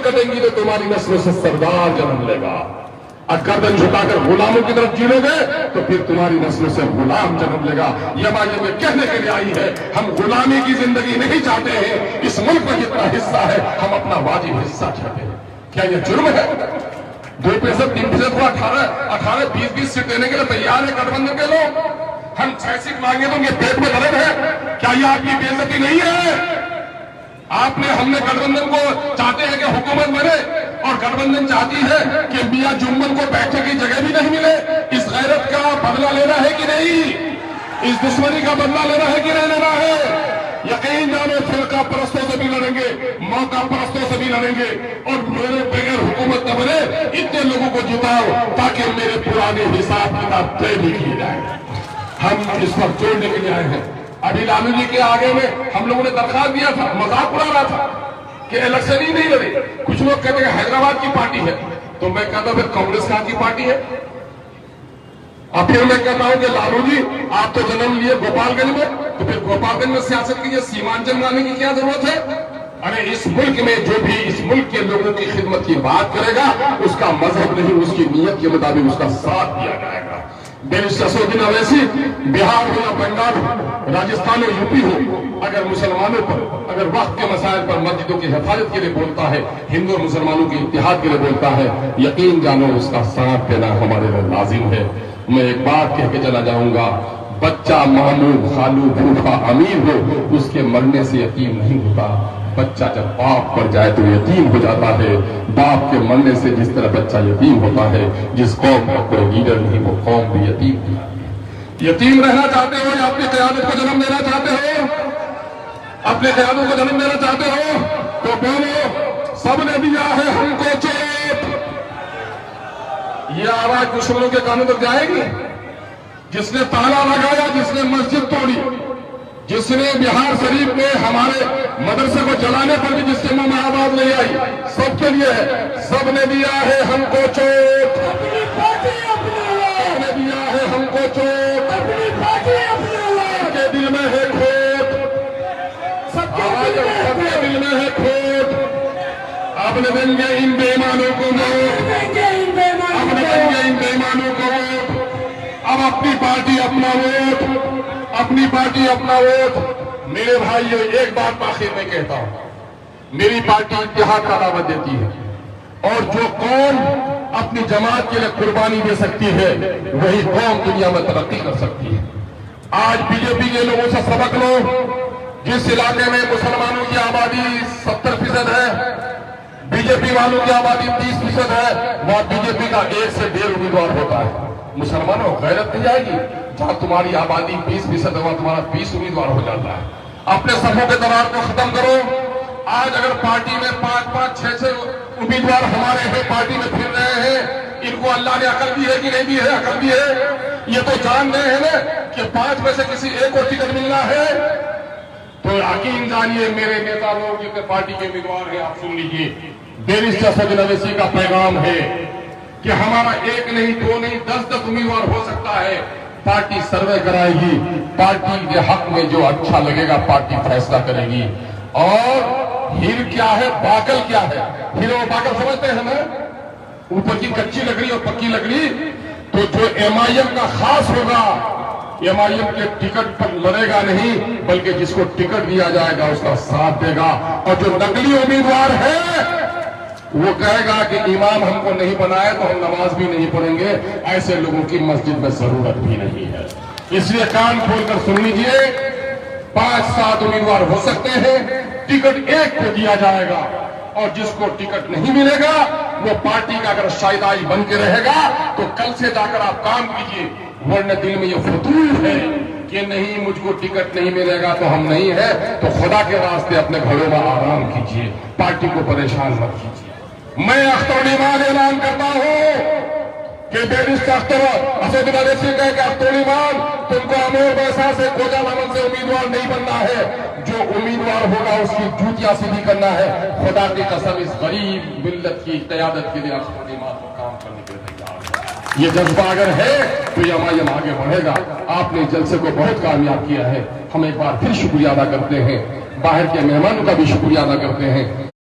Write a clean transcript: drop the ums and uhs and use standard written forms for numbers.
कटेंगी तो तुम्हारी नस्लों से सरदार जन्म लेगा। और गर्दन झुकाकर गुलामों की तरफ जीलोगे तो फिर तुम्हारी नस्लों से गुलाम जन्म लेगा। ये बात ये कहने के लिए आई है, हम गुलामी की जिंदगी नहीं चाहते हैं। इस मुल्क में जितना हिस्सा है हम अपना वाजिब हिस्सा चाहते हैं। क्या ये जुर्म है? 2%, 3% को 18, 20 सीट देने के लिए तैयार है गठबंधन के लोग। हम 6 सीट मांगे तो उनके पेट में दर्द है। क्या ये आपकी बेइज्जती नहीं है? हमने गठबंधन को चाहते हैं कि हुकूमत बने और गठबंधन चाहती है कि मियां जुम्मन को बैठने की जगह भी नहीं मिले। इस गैरत का बदला लेना है कि नहीं? इस दुश्मनी का बदला लेना है कि नहीं लेना है? यकीन जानो फिरका परस्तों से भी लड़ेंगे, मौका परस्तों से भी लड़ेंगे और मेरे बगैर हुकूमत न बने इतने लोगों को जिताओ ताकि मेरे पुराने हिसाब किताब तय भी किए जाए। हम इस वक्त जोड़ने के लिए आए हैं। अभी लालू जी के आगे में हम लोगों ने दरखास्त दिया था, मजाक उड़ा रहा था कि इलेक्शन ही नहीं लड़े। कुछ लोग कहते हैं हैदराबाद की पार्टी है, तो मैं कहता हूं फिर कांग्रेस कहां की पार्टी है? और फिर मैं कहता हूं कि लालू जी आप तो जन्म लिए गोपालगंज में, तो फिर गोपालगंज में सियासत की सीमांचल लाने की क्या जरूरत है? अरे इस मुल्क में जो भी इस मुल्क के लोगों की खिदमत की बात करेगा उसका मजहब नहीं, उसकी नीयत के मुताबिक उसका साथ दिया जाएगा। बेनिस्टसुद्दीन अवैसी बिहार हो या बंगाल हो, राजस्थान हो, यूपी हो, अगर मुसलमानों पर, अगर वक्त के मसाइल पर मस्जिदों की हिफाजत के लिए बोलता है, हिंदू और मुसलमानों के इत्तेहाद के लिए बोलता है, यकीन जानो उसका साथ देना हमारे लिए लाजिम है। मैं एक बात कह के चला जाऊंगा, बच्चा मामू खालू फूफा अमीर हो उसके मरने से यतीम नहीं होता। बच्चा जब बाप पर जाए तो यतीम हो जाता है। बाप के मरने से जिस तरह बच्चा यतीम होता है, जिस कौम का कोई लीडर नहीं वो कौम भी यतीम होती है। यतीम रहना चाहते हो या अपनी क़यादत को जन्म देना चाहते हो? अपने क़यादत को जन्म देना चाहते हो तो बोलो सबने दिया है हमको चोट। ये आवाज दुश्मनों के कानों तक जाएगी? जिसने ताला लगाया, जिसने मस्जिद तोड़ी, जिसने बिहार शरीफ में हमारे मदरसे को जलाने पर भी जिसके मुंह में आवाज नहीं आई, सबके लिए है। सबने दिया है हमको चोट, सबने दिया है हमको चोट, सबके दिल में है खोट, सबके दिल में है खोट। अपने देंगे इन बेईमानों को वोट, अपने देंगे इन बेईमानों को वोट। अब अपनी पार्टी अपना वोट, अपनी पार्टी अपना वोट। मेरे भाइयों एक बात आखिर में कहता हूं, मेरी पार्टी इत्तेहाद का दावत देती है और जो कौम अपनी जमात के लिए कुर्बानी दे सकती है वही कौम दुनिया में तरक्की कर सकती है। आज बीजेपी के लोगों से सबक लो। जिस इलाके में मुसलमानों की आबादी 70% है, बीजेपी वालों की आबादी 30% है, वहां बीजेपी का 1 से 1.5 उम्मीदवार होता है। मुसलमानों गैरत नहीं जाएगी? जहां तुम्हारी आबादी 20% है वहां तुम्हारा 20 उम्मीदवार हो जाता है। अपने समूह के दरार को खत्म करो। आज अगर पार्टी में 5-5, 6-6 उम्मीदवार हमारे हैं, पार्टी में फिर रहे हैं, इनको अल्लाह ने अकल दी है कि नहीं दी है? अकल दी है। ये तो जान रहे हैं ना कि 5 में से किसी एक को टिकट मिलना है। तो यकीन जानिए मेरे नेता लोग जितने पार्टी के उम्मीदवार हैं, आप सुन लीजिए, बेनिस्टसुद्दीन अवैसी का पैगाम है कि हमारा 1 नहीं, 2 नहीं, 10 उम्मीदवार हो सकता है। पार्टी सर्वे कराएगी, पार्टी के हक में जो अच्छा लगेगा पार्टी फैसला करेगी। और हीर क्या है, बाकल क्या है? हीर और बाकल समझते हैं ना, ऊपर की कच्ची लकड़ी और पक्की लकड़ी। तो जो एमआईएम का खास होगा, एमआईएम के टिकट पर लड़ेगा नहीं, बल्कि जिसको टिकट दिया जाएगा उसका साथ देगा। और जो नकली उम्मीदवार है वो कहेगा कि इमाम हमको नहीं बनाया तो हम नमाज भी नहीं पढ़ेंगे। ऐसे लोगों की मस्जिद में जरूरत भी नहीं है। इसलिए कान खोलकर सुन लीजिए, 5-7 उम्मीदवार हो सकते हैं, टिकट एक को दिया जाएगा और जिसको टिकट नहीं मिलेगा वो पार्टी का अगर शायदाई बन के रहेगा तो कल से जाकर आप काम कीजिए। वरना दिल में ये फतूल है कि नहीं मुझको टिकट नहीं मिलेगा तो हम नहीं है, तो खुदा के रास्ते अपने घरों में आराम कीजिए, पार्टी को परेशान मत कीजिए। मैं अख्तर ईमान ऐलान करता हूं कि बेनिस्टर असदुद्दीन अवैसी कहे कि अख्तर ईमान तुमको अमोर बैसा से खोजा लामन से उम्मीदवार नहीं बनना है। जो उम्मीदवार होगा उसकी जूतियां सीधी करना है। खुदा की कसम इस गरीब मिल्लत की क़यादत के लिए अख्तर ईमान को काम करने के लिए तैयार है। ये जज्बा अगर है तो ये एमआईएम आगे बढ़ेगा। आपने जलसे को बहुत कामयाब किया है। हम एक बार फिर शुक्रिया अदा करते हैं, बाहर के मेहमानों का भी शुक्रिया अदा करते हैं।